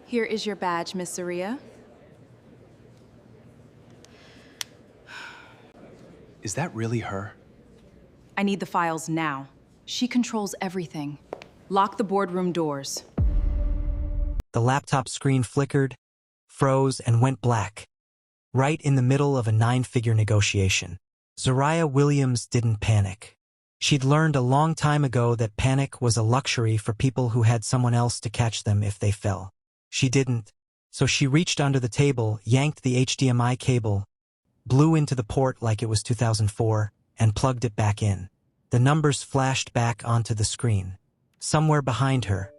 Here is your badge, Miss Zaria. Is that really her? I need the files now. She controls everything. Lock the boardroom doors. The laptop screen flickered, froze, and went black, right in the middle of a 9-figure negotiation. Zaria Williams didn't panic. She'd learned a long time ago that panic was a luxury for people who had someone else to catch them if they fell. She didn't, so she reached under the table, yanked the HDMI cable, blew into the port like it was 2004, and plugged it back in. The numbers flashed back onto the screen. Somewhere behind her,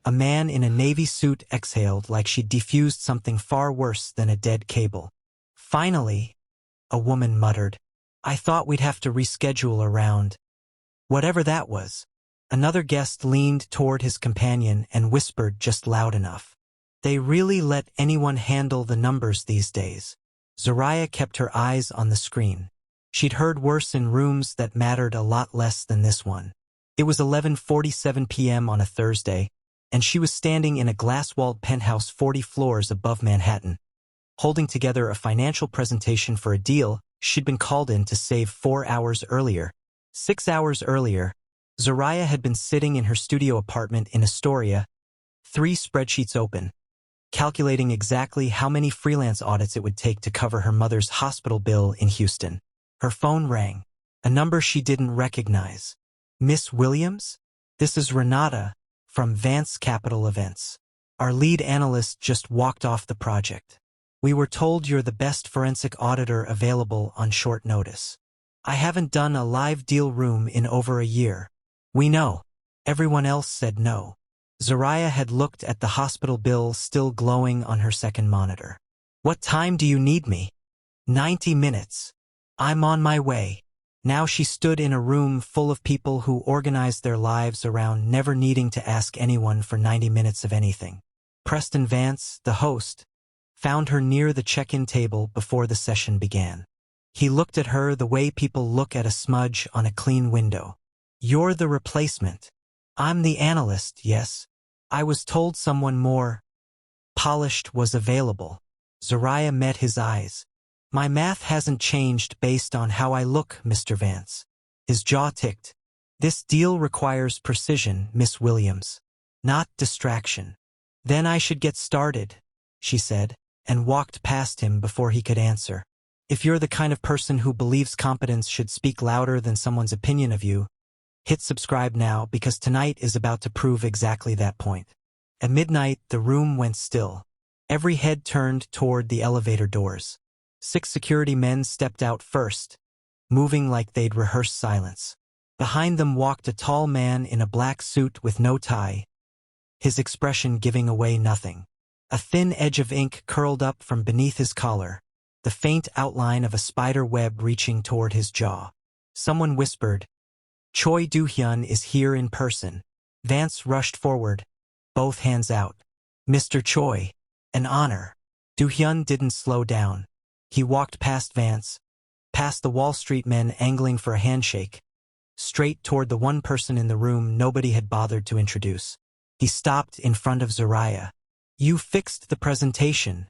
a man in a navy suit exhaled like she'd defused something far worse than a dead cable. Finally, a woman muttered, "I thought we'd have to reschedule around." Whatever that was. Another guest leaned toward his companion and whispered just loud enough. They really let anyone handle the numbers these days. Zaria kept her eyes on the screen. She'd heard worse in rooms that mattered a lot less than this one. It was 11:47 p.m. on a Thursday, and she was standing in a glass-walled penthouse 40 floors above Manhattan, holding together a financial presentation for a deal she'd been called in to save 4 hours earlier. 6 hours earlier, Zaria had been sitting in her studio apartment in Astoria, 3 spreadsheets open, calculating exactly how many freelance audits it would take to cover her mother's hospital bill in Houston. Her phone rang, a number she didn't recognize. "Miss Williams? This is Renata from Vance Capital Events. Our lead analyst just walked off the project. We were told you're the best forensic auditor available on short notice. I haven't done a live deal room in over a year." "We know." Everyone else said no. Zaria had looked at the hospital bill still glowing on her second monitor. "What time do you need me?" 90 minutes. "I'm on my way." Now she stood in a room full of people who organized their lives around never needing to ask anyone for 90 minutes of anything. Preston Vance, the host, found her near the check-in table before the session began. He looked at her the way people look at a smudge on a clean window. "You're the replacement." "I'm the analyst, yes. I was told someone more polished was available." Zaria met his eyes. "My math hasn't changed based on how I look, Mr. Vance." His jaw ticked. "This deal requires precision, Miss Williams, not distraction." "Then I should get started," she said, and walked past him before he could answer. If you're the kind of person who believes competence should speak louder than someone's opinion of you, hit subscribe now because tonight is about to prove exactly that point. At midnight, the room went still. Every head turned toward the elevator doors. 6 security men stepped out first, moving like they'd rehearsed silence. Behind them walked a tall man in a black suit with no tie, his expression giving away nothing. A thin edge of ink curled up from beneath his collar, the faint outline of a spider web reaching toward his jaw. Someone whispered, "Choi Do-Hyun is here in person." Vance rushed forward, both hands out. "Mr. Choi, an honor." Do-Hyun didn't slow down. He walked past Vance, past the Wall Street men angling for a handshake, straight toward the one person in the room nobody had bothered to introduce. He stopped in front of Zaria. "You fixed the presentation,"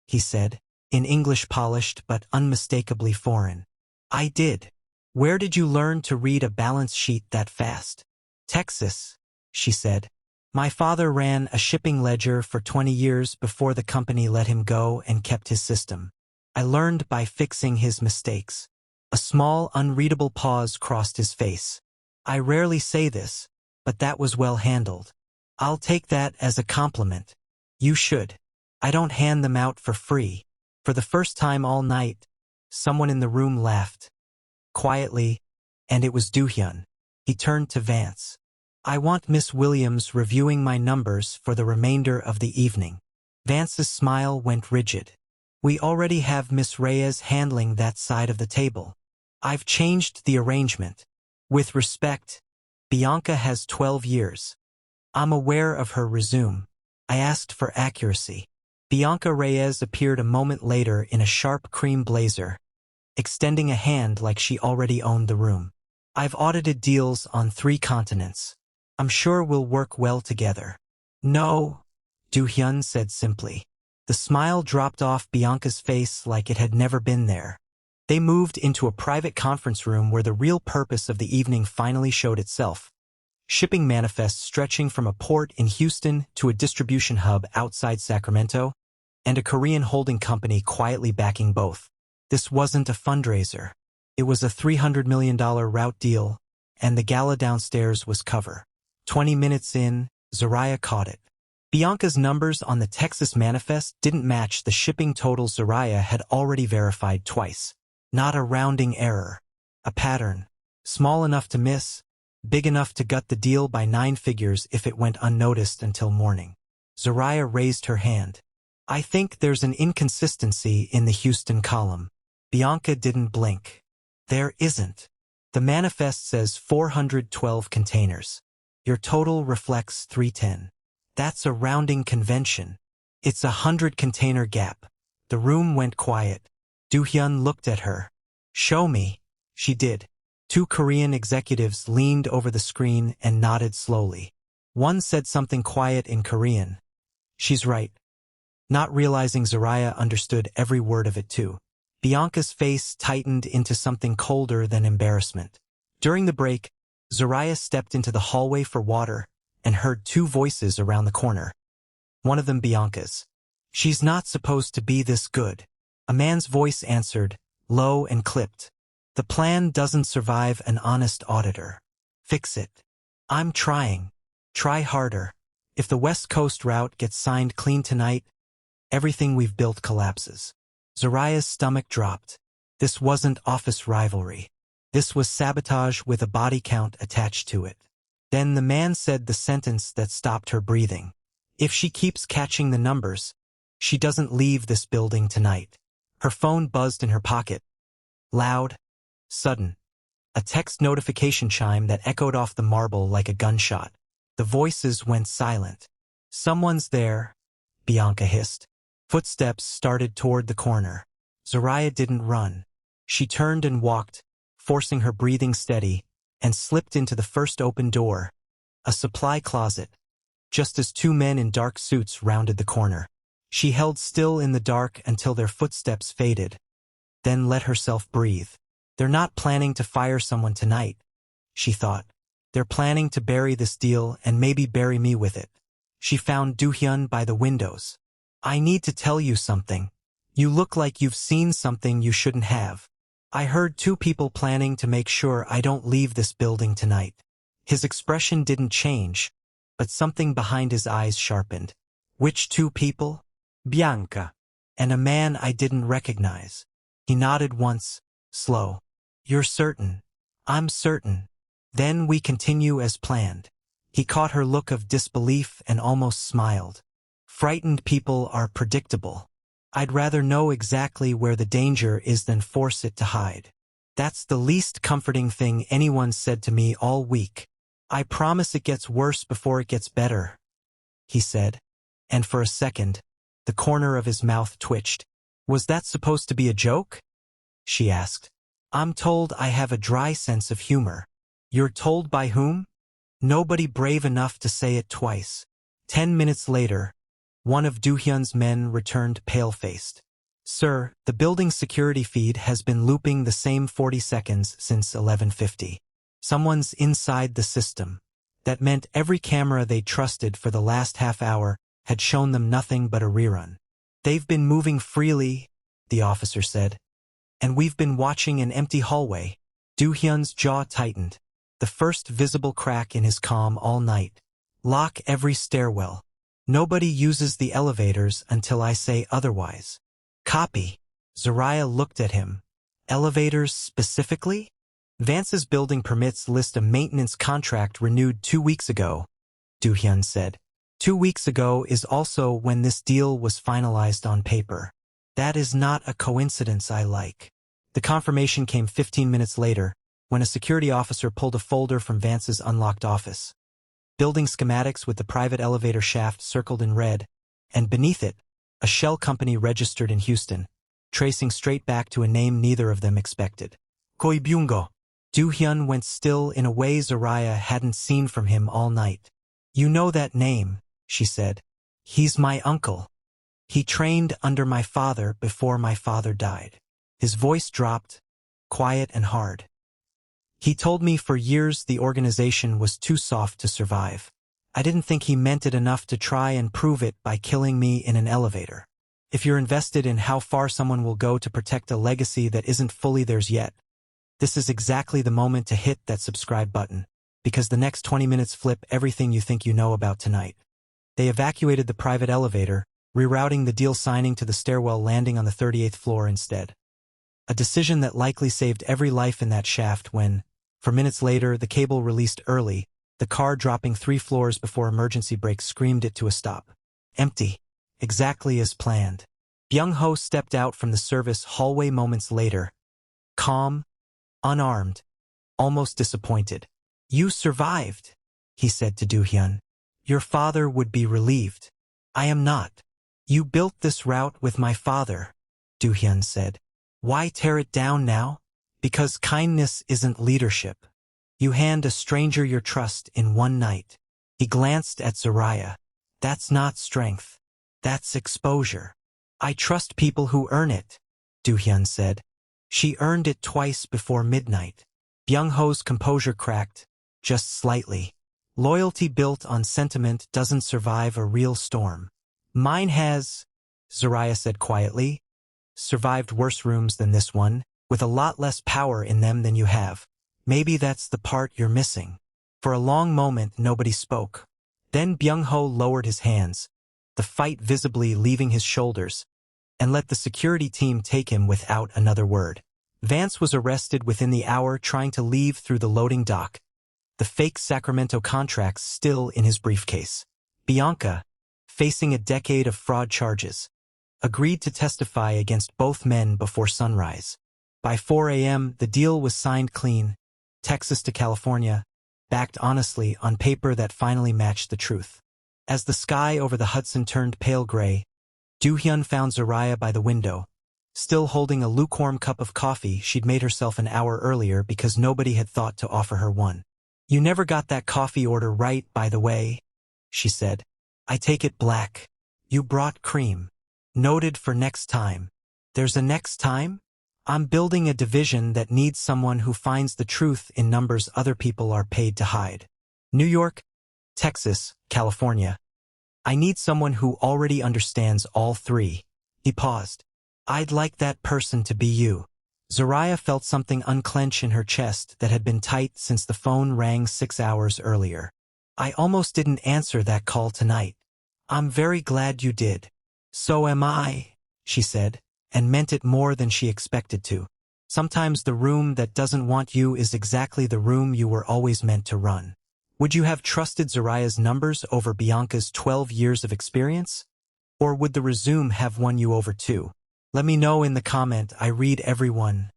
he said, in English polished but unmistakably foreign. "I did. Where did you learn to read a balance sheet that fast?" "Texas," she said. "My father ran a shipping ledger for 20 years before the company let him go and kept his system. I learned by fixing his mistakes." A small, unreadable pause crossed his face. "I rarely say this, but that was well handled." "I'll take that as a compliment." "You should. I don't hand them out for free." For the first time all night, someone in the room laughed. Quietly, and it was Do-Hyun. He turned to Vance. "I want Miss Williams reviewing my numbers for the remainder of the evening." Vance's smile went rigid. "We already have Miss Reyes handling that side of the table. I've changed the arrangement. With respect, Bianca has 12 years. I'm aware of her resume. I asked for accuracy." Bianca Reyes appeared a moment later in a sharp cream blazer, extending a hand like she already owned the room. "I've audited deals on 3 continents. I'm sure we'll work well together." "No," Do-Hyun said simply. The smile dropped off Bianca's face like it had never been there. They moved into a private conference room where the real purpose of the evening finally showed itself. Shipping manifests stretching from a port in Houston to a distribution hub outside Sacramento, and a Korean holding company quietly backing both. This wasn't a fundraiser. It was a $300 million route deal, and the gala downstairs was cover. 20 minutes in, Zoraya caught it. Bianca's numbers on the Texas manifest didn't match the shipping total Zoraya had already verified twice. Not a rounding error. A pattern. Small enough to miss, big enough to gut the deal by 9 figures if it went unnoticed until morning. Zoraya raised her hand. I think there's an inconsistency in the Houston column. Bianca didn't blink. There isn't. The manifest says 412 containers. Your total reflects 310. That's a rounding convention. It's a 100-container gap. The room went quiet. Do-Hyun looked at her. Show me. She did. 2 Korean executives leaned over the screen and nodded slowly. One said something quiet in Korean. She's right. Not realizing Zoraya understood every word of it too. Bianca's face tightened into something colder than embarrassment. During the break, Zoraya stepped into the hallway for water and heard 2 voices around the corner. One of them Bianca's. She's not supposed to be this good. A man's voice answered, low and clipped. The plan doesn't survive an honest auditor. Fix it. I'm trying. Try harder. If the West Coast route gets signed clean tonight, everything we've built collapses. Zoraya's stomach dropped. This wasn't office rivalry. This was sabotage with a body count attached to it. Then the man said the sentence that stopped her breathing. If she keeps catching the numbers, she doesn't leave this building tonight. Her phone buzzed in her pocket. Loud, sudden. A text notification chime that echoed off the marble like a gunshot. The voices went silent. Someone's there, Bianca hissed. Footsteps started toward the corner. Zoraya didn't run. She turned and walked, forcing her breathing steady, and slipped into the first open door, a supply closet, just as 2 men in dark suits rounded the corner. She held still in the dark until their footsteps faded, then let herself breathe. They're not planning to fire someone tonight, she thought. They're planning to bury this deal and maybe bury me with it. She found Do-Hyun by the windows. I need to tell you something. You look like you've seen something you shouldn't have. I heard 2 people planning to make sure I don't leave this building tonight. His expression didn't change, but something behind his eyes sharpened. Which 2 people? Bianca. And a man I didn't recognize. He nodded once, slow. You're certain? I'm certain. Then we continue as planned. He caught her look of disbelief and almost smiled. Frightened people are predictable. I'd rather know exactly where the danger is than force it to hide. That's the least comforting thing anyone said to me all week. I promise it gets worse before it gets better, he said. And for a second, the corner of his mouth twitched. Was that supposed to be a joke? She asked. I'm told I have a dry sense of humor. You're told by whom? Nobody brave enough to say it twice. 10 minutes later, one of Do-Hyun's men returned pale-faced. Sir, the building's security feed has been looping the same 40 seconds since 11:50. Someone's inside the system. That meant every camera they trusted for the last half hour had shown them nothing but a rerun. They've been moving freely, the officer said. And we've been watching an empty hallway. Do-Hyun's jaw tightened. The first visible crack in his calm all night. Lock every stairwell. Nobody uses the elevators until I say otherwise. Copy. Zoraya looked at him. Elevators specifically? Vance's building permits list a maintenance contract renewed 2 weeks ago, Do-Hyun said. 2 weeks ago is also when this deal was finalized on paper. That is not a coincidence I like. The confirmation came 15 minutes later, when a security officer pulled a folder from Vance's unlocked office. Building schematics with the private elevator shaft circled in red, and beneath it, a shell company registered in Houston, tracing straight back to a name neither of them expected. Choi Do-Hyun. Do-Hyun went still in a way Zoraya hadn't seen from him all night. You know that name, she said. He's my uncle. He trained under my father before my father died. His voice dropped, quiet and hard. He told me for years the organization was too soft to survive. I didn't think he meant it enough to try and prove it by killing me in an elevator. If you're invested in how far someone will go to protect a legacy that isn't fully theirs yet, this is exactly the moment to hit that subscribe button, because the next 20 minutes flip everything you think you know about tonight. They evacuated the private elevator, rerouting the deal signing to the stairwell landing on the 38th floor instead. A decision that likely saved every life in that shaft when, for minutes later, the cable released early, the car dropping 3 floors before emergency brakes screamed it to a stop. Empty. Exactly as planned. Byung-ho stepped out from the service hallway moments later, calm, unarmed, almost disappointed. You survived, he said to Do-Hyun. Your father would be relieved. I am not. You built this route with my father, Do-Hyun said. Why tear it down now? Because kindness isn't leadership. You hand a stranger your trust in one night. He glanced at Zaraya. That's not strength. That's exposure. I trust people who earn it, Do-Hyun said. She earned it twice before midnight. Byung-ho's composure cracked, just slightly. Loyalty built on sentiment doesn't survive a real storm. Mine has, Zaraya said quietly, survived worse rooms than this one, with a lot less power in them than you have. Maybe that's the part you're missing. For a long moment, nobody spoke. Then Byung-ho lowered his hands, the fight visibly leaving his shoulders, and let the security team take him without another word. Vance was arrested within the hour trying to leave through the loading dock, the fake Sacramento contracts still in his briefcase. Bianca, facing a decade of fraud charges, agreed to testify against both men before sunrise. By 4 a.m., the deal was signed clean, Texas to California, backed honestly on paper that finally matched the truth. As the sky over the Hudson turned pale gray, Do-Hyun found Zaraya by the window, still holding a lukewarm cup of coffee she'd made herself an hour earlier because nobody had thought to offer her one. You never got that coffee order right, by the way, she said. I take it black. You brought cream. Noted for next time. There's a next time? I'm building a division that needs someone who finds the truth in numbers other people are paid to hide. New York, Texas, California. I need someone who already understands all three. He paused. I'd like that person to be you. Zaraya felt something unclench in her chest that had been tight since the phone rang 6 hours earlier. I almost didn't answer that call tonight. I'm very glad you did. So am I, she said, and meant it more than she expected to. Sometimes the room that doesn't want you is exactly the room you were always meant to run. Would you have trusted Zaraya's numbers over Bianca's 12 years of experience? Or would the resume have won you over too? Let me know in the comment. I read everyone.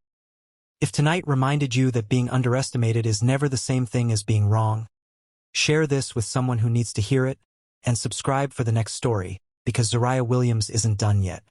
If tonight reminded you that being underestimated is never the same thing as being wrong, share this with someone who needs to hear it, and subscribe for the next story, because Zaraya Williams isn't done yet.